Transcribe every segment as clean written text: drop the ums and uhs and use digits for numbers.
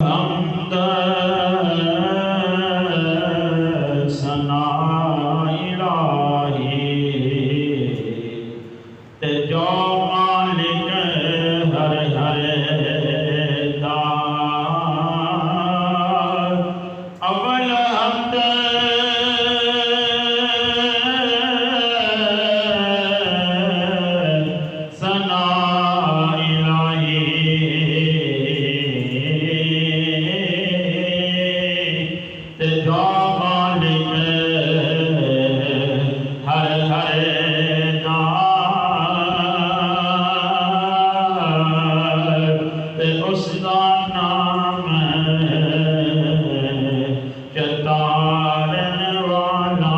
हमद सना इलाही ते जो मालिक हर हर दार अवल हमद सना इलाही ते जो मालिक हर हर उसका नाम चतारन वाला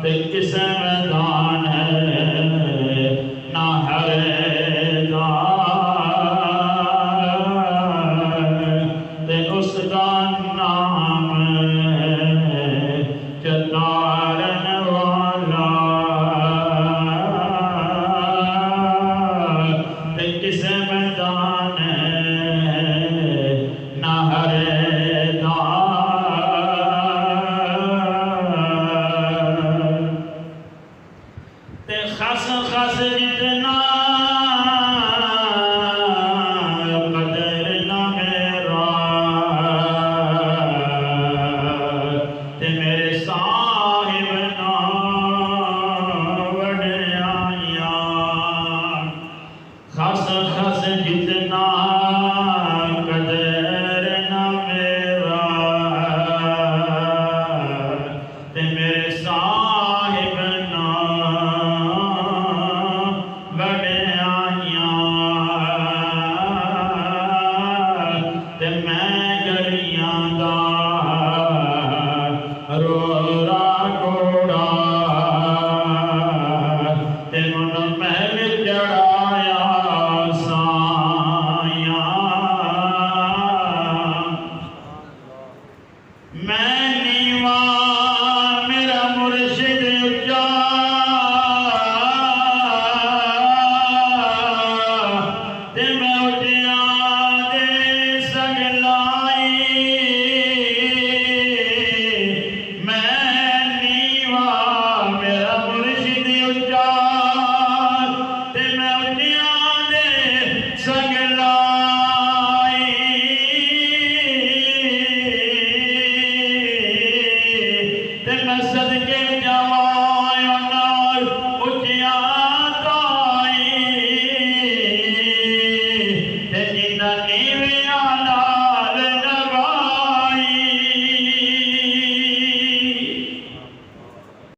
ते किस मैदान ना हर ते उसका नाम चतारन वाला किस मैदान ना हर ते खस खस जितना कदर ना मेरा ते मेरे साहिब ना वड्याइयां खस खस जितना कदर न मेरा ते मेरे साहिब ना वड्याइयां ते मैं गलियां दा रोरा घोड़ा ते मुन महल चढ़ाया मैं नीवा मेरा मुर्शिद उच्चा ते मैं उठिया दे सगलाई मैं नीवा मेरा मुर्शिद उच्चा ते मैं उठिया दे सगलाई ते मैं सदके जवाया नाल उठिया ताई ते जिन्ना नीवे